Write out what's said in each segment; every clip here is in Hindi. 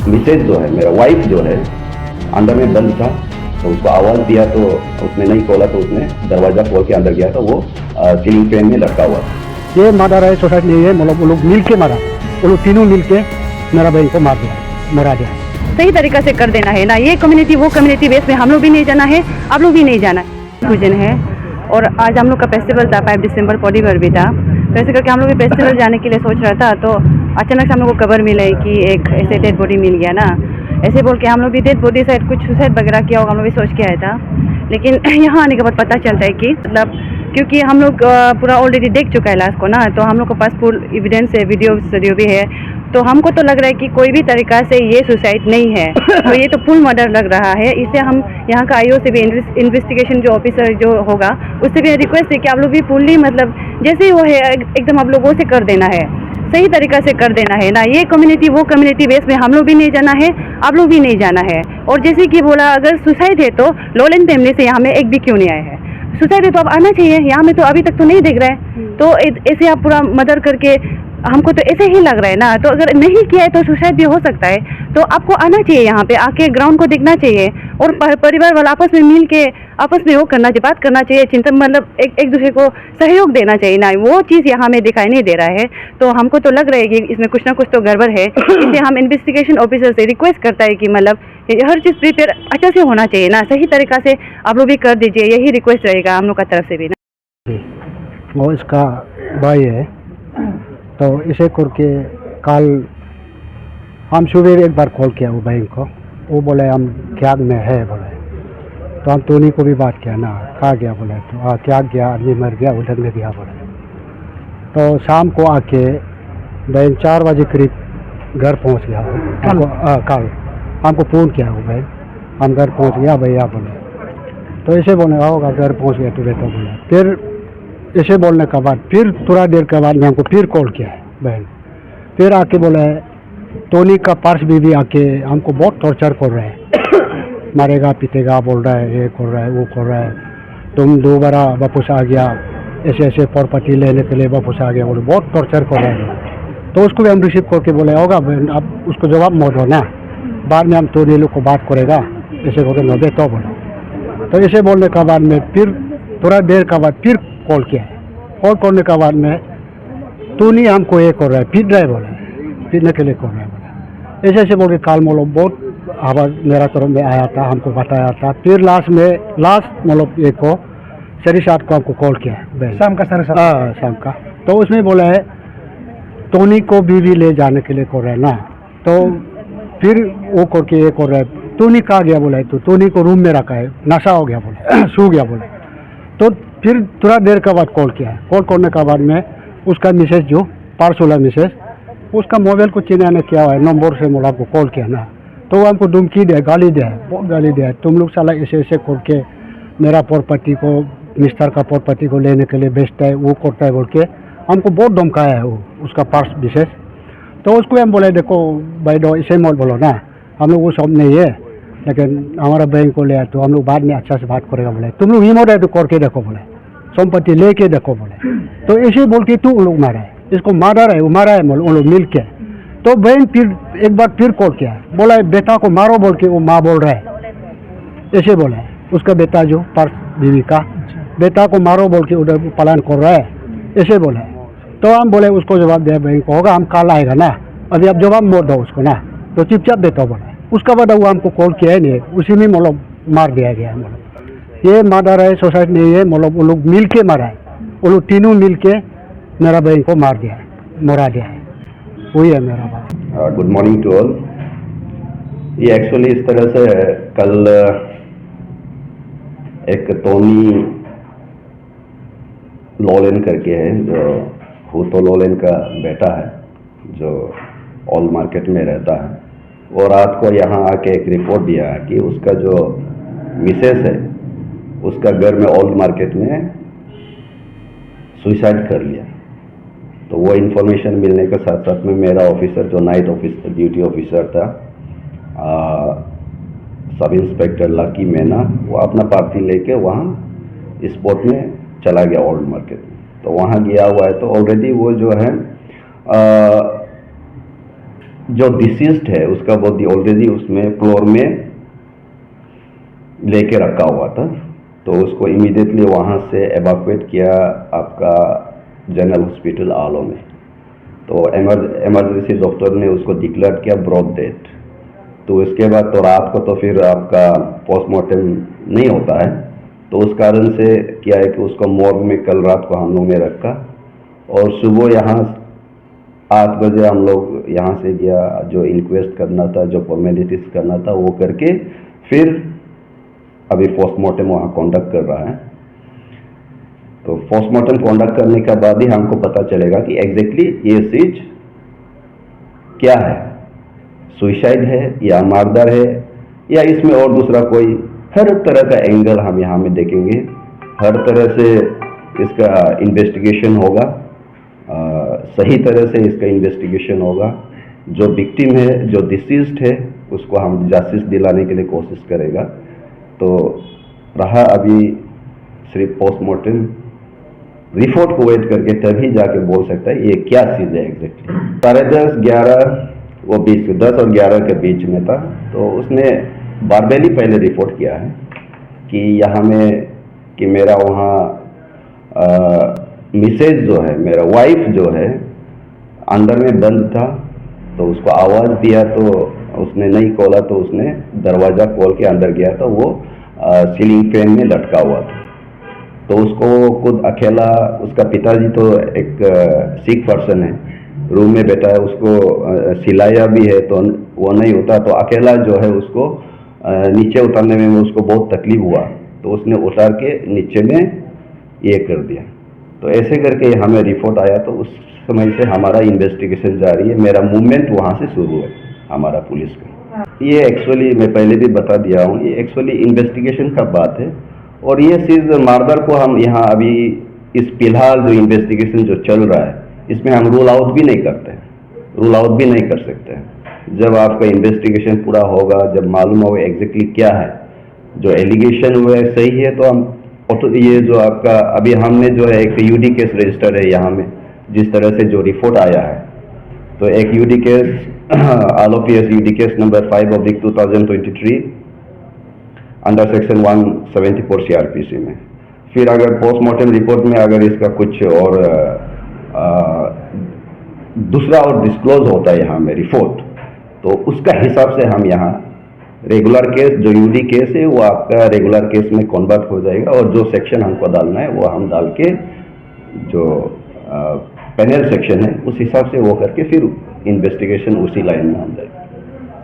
मिसेज जो है, मेरा वाइफ जो है, अंदर में बंद था, तो उसको आवाज़ दिया तो उसने नहीं खोला, तो उसने दरवाज़ा खोल के अंदर गया, तो वो सीलिंग फैन में लटका हुआ था। ये मारा है सोसाइटी नहीं है, मतलब वो लोग मिल के मारा, वो लोग तीनों मिल के मेरा बहन को मार दिया, मरा दिया। सही तरीका से कर देना है ना, ये कम्युनिटी वो कम्युनिटी बेस में हम लोग भी नहीं जाना है, आप लोग भी नहीं जाना है। पूजन है और आज हम लोग का फेस्टिवल था, 5 दिसंबर पॉलीवर भी था, तो ऐसे करके हम लोग भी फेस्टिवल जाने के लिए सोच रहा था, तो अचानक से हम लोग को खबर मिले कि एक ऐसे डेड बॉडी मिल गया ना, ऐसे बोल के हम लोग भी डेड बॉडी शायद कुछ सुसाइड वगैरह किया होगा, हम लोग भी सोच के आया था। लेकिन यहाँ आने के बाद पता चलता है कि मतलब क्योंकि हम लोग पूरा ऑलरेडी देख चुका है लाश को ना, तो हम लोग के पास फुल एविडेंस है, वीडियो भी है, तो हमको तो लग रहा है कि कोई भी तरीका से ये सुसाइड नहीं है, तो ये तो फुल मर्डर लग रहा है। इससे हम यहाँ का आईओ से भी इन्वेस्टिगेशन जो ऑफिसर जो होगा उससे भी रिक्वेस्ट है कि आप लोग भी फुल्ली मतलब जैसे ही वो है एकदम आप लोगों से कर देना है, सही तरीका से कर देना है ना, ये कम्युनिटी वो कम्युनिटी बेस में हम लोग भी नहीं जाना है, आप लोग भी नहीं जाना है। और जैसे कि बोला अगर सुसाइड है तो लोलेंड फैमिली से यहाँ में एक भी क्यों नहीं आया है, सुसाइड है तो अब आना चाहिए, यहाँ में तो अभी तक तो नहीं दिख रहा है, तो ऐसे आप पूरा मर्डर करके हमको तो ऐसे ही लग रहा है ना, तो अगर नहीं किया है तो सुसाइड भी हो सकता है, तो आपको आना चाहिए यहाँ पे आके ग्राउंड को देखना चाहिए और परिवार वाला आपस में मिल के आपस में वो करना चाहिए, बात करना चाहिए, चिंतन मतलब एक दूसरे को सहयोग देना चाहिए ना, वो चीज़ यहाँ में दिखाई नहीं दे रहा है। तो हमको तो लग रहा है कि इसमें कुछ ना कुछ तो गड़बड़ है, इसलिए हम इन्वेस्टिगेशन ऑफिसर से रिक्वेस्ट करता है कि मतलब हर चीज़ प्रिपेयर अच्छा से होना चाहिए ना, सही तरीका से आप लोग भी कर दीजिए, यही रिक्वेस्ट रहेगा हम लोग का तरफ से भी ना। वो इसका भाई है, तो इसे करके कल हम सुबह एक बार कॉल किया वो बहन को, वो बोले हम क्या में है बोले, तो हम टोनी को भी बात किया ना, कहाँ गया बोले, तो क्या गया आदमी मर गया उधर में गया बोले। तो शाम को आके बहन 4 बजे करीब घर पहुंच गया वो, कल हमको फ़ोन किया वो बहन, हम घर पहुंच गया भैया बोले, तो ऐसे बोलने होगा घर पहुंच गया तो बेटा बोले। फिर ऐसे बोलने के बाद फिर थोड़ा देर के बाद में हमको फिर कॉल किया है बहन, फिर आके बोले टोनी का पर्स भी आके हमको बहुत टॉर्चर कर रहा है, मारेगा पीटेगा बोल रहा है, ये कर रहा है वो कर रहा है, तुम दोबारा वापस आ गया, ऐसे ऐसे प्रॉपर्टी लेने के लिए वापस आ गया बोले, बहुत टॉर्चर कर रहा है। तो उसको भी हम रिसीव करके बोले होगा अब उसको जवाब मत दो ना, बाद में हम टोनी लोग को बात करेगा, ऐसे करके न दे तो बोला। तो ऐसे बोलने के बाद में फिर थोड़ा देर के बाद फिर कॉल किया है, कॉल करने के बाद में टोनी हमको ये कर रहा है, पीट रहा है बोले, पीटने के लिए कर रहा है बोले, ऐसे ऐसे बोल के काल मतलब बहुत आवाज़ मेरा तरफ में आया था, हमको बताया था। फिर लास्ट मतलब एक को 7:30 को हमको कॉल किया है शाम का 7:30 शाम का, तो उसमें बोला है टोनी को भी ले जाने के लिए कर रहा है ना, तो फिर वो करके ये कर रहा है, टोनी कहाँ गया बोला है, तो टोनी को रूम में रखा है, नशा हो गया बोले सो गया बोले। तो फिर थोड़ा देर के बाद कॉल किया है, कॉल करने के बाद में उसका मिसेज जो पार्सोला मिसेज, उसका मोबाइल को चिन्हाने किया हुआ है नंबर से मुझे आपको कॉल किया ना, तो वो हमको धमकी दे, गाली दे, बहुत गाली दे, तुम लोग साला ऐसे ऐसे करके मेरा प्रॉपर्टी को मिस्टर का प्रॉपर्टी को लेने के लिए बेचता है, वो करता है बोल के हमको बहुत धमकाया है वो उसका पार्स विशेष। तो उसको हम बोले देखो भाई दो इसे मत बोलो ना, हम लोग वो सब नहीं है, लेकिन हमारा बैंक को ले आए तो हम लोग बाद में अच्छा से बात करेगा बोले, तुम लोग हिम्मत है तो करके देखो बोले, संपत्ति लेके देखो बोले। तो ऐसे बोल के तू उन लोग मारा है, इसको मारा है, वो मारा है उन लोग मिल के। तो बहन फिर एक बार फिर कॉल किया, बोला बेटा को मारो बोल के वो माँ बोल रहा है, ऐसे बोला है उसका बेटा जो पर्स बीवी का बेटा को मारो बोल के उधर पलायन कर रहा है, ऐसे बोला है। तो हम बोले उसको जवाब दिया बहन को होगा हम कल आएगा ना, अभी आप जवाब मोड़ दो उसको ना, तो चुपचाप देता बोला। उसका बाद वो हमको कॉल किया है नहीं, उसी में मतलब मार दिया गया है, मतलब ये मर्डर है, सुसाइड नहीं है, मतलब वो लोग मिल के मारा है, वो लोग तीनों मिल के मेरा बहन को मार दिया है, मरा दिया है, वही है मेरा बात। Good morning to all. ये एक्चुअली इस तरह से कल एक टोनी लोलेन करके है, जो हुतो लोलेन का बेटा है, जो ऑल मार्केट में रहता है, वो रात को यहाँ आके एक रिपोर्ट दिया कि उसका जो मिसेस है उसका घर में ओल्ड मार्केट में सुसाइड कर लिया। तो वो इन्फॉर्मेशन मिलने के साथ साथ में मेरा ऑफिसर जो नाइट ऑफिसर ड्यूटी ऑफिसर था सब इंस्पेक्टर लकी मैना, वो अपना पार्टी लेके वहाँ स्पॉट में चला गया ओल्ड मार्केट में। तो वहाँ गया हुआ है, तो ऑलरेडी वो जो है जो डिसीज्ड है उसका बॉडी ऑलरेडी उसमें फ्लोर में लेके रखा हुआ था, तो उसको इमीडिएटली वहाँ से एवाकुएट किया आपका जनरल हॉस्पिटल आलो में। तो इमरजेंसी डॉक्टर ने उसको डिक्लेयर किया ब्रॉड डेथ। तो इसके बाद तो रात को तो फिर आपका पोस्टमार्टम नहीं होता है, तो उस कारण से क्या है कि उसको मॉर्ग में कल रात को हम लोग ने रखा, और सुबह यहाँ 8 बजे हम लोग यहाँ से गया, जो इंक्वेस्ट करना था, जो फॉर्मेलिटीज करना था वो करके फिर अभी पोस्टमार्टम वहाँ कंडक्ट कर रहा है। तो पोस्टमार्टम कंडक्ट करने के बाद ही हमको पता चलेगा कि एग्जैक्टली ये चीज क्या है, सुसाइड है या मर्डर है या इसमें और दूसरा कोई। हर तरह का एंगल हम यहाँ में देखेंगे, हर तरह से इसका इन्वेस्टिगेशन होगा, सही तरह से इसका इन्वेस्टिगेशन होगा। जो विक्टिम है, जो डिसीज्ड है, उसको हम जस्टिस दिलाने के लिए कोशिश करेगा। तो रहा अभी सिर्फ पोस्टमार्टम रिपोर्ट को वेट करके तभी जाके बोल सकता है ये क्या चीज़ है एग्जैक्टली। 10:30, 11 वो 10 और 11 के बीच में था। तो उसने बारबेली पहले रिपोर्ट किया है कि यहाँ में कि मेरा वहाँ मिसेज जो है, मेरा वाइफ जो है अंदर में बंद था, तो उसको आवाज़ दिया तो उसने नहीं खोला, तो उसने दरवाज़ा खोल के अंदर गया तो वो सीलिंग फैन में लटका हुआ था। तो उसको खुद अकेला, उसका पिताजी तो एक सिक पर्सन है, रूम में बैठा है, उसको सिलाया भी है तो वो नहीं होता, तो अकेला जो है उसको नीचे उतारने में उसको बहुत तकलीफ हुआ, तो उसने उतार के नीचे में ये कर दिया। तो ऐसे करके हमें रिपोर्ट आया, तो उस समय से हमारा इन्वेस्टिगेशन जारी है। मेरा मूवमेंट वहाँ से शुरू है हमारा पुलिस का। ये एक्चुअली मैं पहले भी बता दिया हूँ, ये एक्चुअली इन्वेस्टिगेशन का बात है, और ये चीज़ मर्डर को हम यहाँ अभी इस फिलहाल जो इन्वेस्टिगेशन जो चल रहा है इसमें हम रूल आउट भी नहीं करते, रूल आउट भी नहीं कर सकते। जब आपका इन्वेस्टिगेशन पूरा होगा, जब मालूम होगा एग्जैक्टली क्या है, जो एलिगेशन हुआ है सही है, तो हम ये जो आपका अभी हमने जो है एक यूडी केस रजिस्टर है यहाँ में, जिस तरह से जो रिपोर्ट आया है, तो एक यूडी केस आलोपीएस UD case number 5/2023 under section 174 CRPC में। फिर अगर पोस्टमार्टम रिपोर्ट में अगर इसका कुछ और दूसरा और डिस्क्लोज होता है यहाँ में रिपोर्ट, तो उसका हिसाब से हम यहाँ रेगुलर केस जो यूडी केस है वो आपका रेगुलर केस में कन्वर्ट हो जाएगा, और जो सेक्शन हमको डालना है वो हम डाल के जो पैनल सेक्शन है उस हिसाब से वो करके फिर इन्वेस्टिगेशन उसी लाइन में हम जाएगा।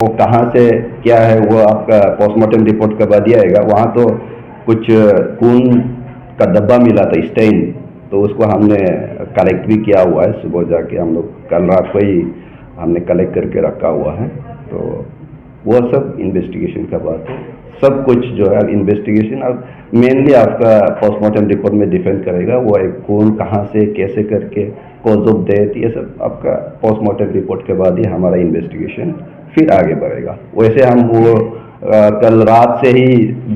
वो कहाँ से क्या है वो आपका पोस्टमार्टम रिपोर्ट के बाद आएगा। वहाँ तो कुछ खून का डब्बा मिला था, स्टेन, तो उसको हमने कलेक्ट भी किया हुआ है। सुबह जाके हम लोग कल रात को ही हमने कलेक्ट करके रखा हुआ है। तो वो सब इन्वेस्टिगेशन का बात है। सब कुछ जो है इन्वेस्टिगेशन अब मेनली आपका पोस्टमार्टम रिपोर्ट में डिपेंड करेगा, वो एक खून कहाँ से कैसे करके, कॉज ऑफ डेथ, ये सब आपका पोस्टमार्टम रिपोर्ट के बाद ही हमारा इन्वेस्टिगेशन फिर आगे बढ़ेगा। वैसे हम वो कल रात से ही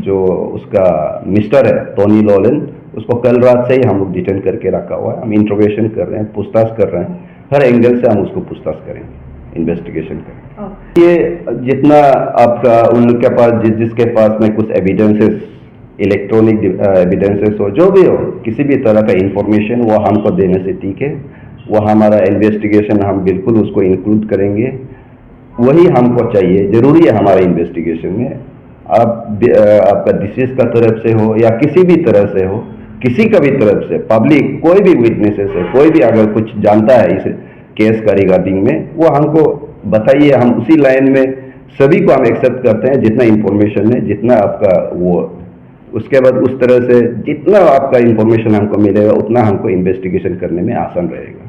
जो उसका मिस्टर है टोनी लॉलन, उसको कल रात से ही हम लोग डिटेन करके रखा हुआ है। हम इंट्रोगेशन कर रहे हैं, पूछताछ कर रहे हैं, हर एंगल से हम उसको पूछताछ करेंगे, इन्वेस्टिगेशन करेंगे। ये जितना आपका उनके पास जिसके पास में कुछ एविडेंसेस, इलेक्ट्रॉनिक एविडेंसेस हो, जो भी हो, किसी भी तरह का इंफॉर्मेशन वो हमको देने से ठीक है। वो हमारा इन्वेस्टिगेशन हम बिल्कुल उसको इंक्लूड करेंगे, वही हमको चाहिए, ज़रूरी है हमारे इन्वेस्टिगेशन में। आपका डिसीज का तरफ से हो या किसी भी तरह से हो, किसी का भी तरफ से, पब्लिक कोई भी विटनेसेस है, कोई भी अगर कुछ जानता है इस केस का रिगार्डिंग में, वो हमको बताइए। हम उसी लाइन में सभी को हम एक्सेप्ट करते हैं, जितना इंफॉर्मेशन है, जितना आपका वो, उसके बाद उस तरह से जितना आपका इंफॉर्मेशन हमको मिलेगा उतना हमको इन्वेस्टिगेशन करने में आसान रहेगा।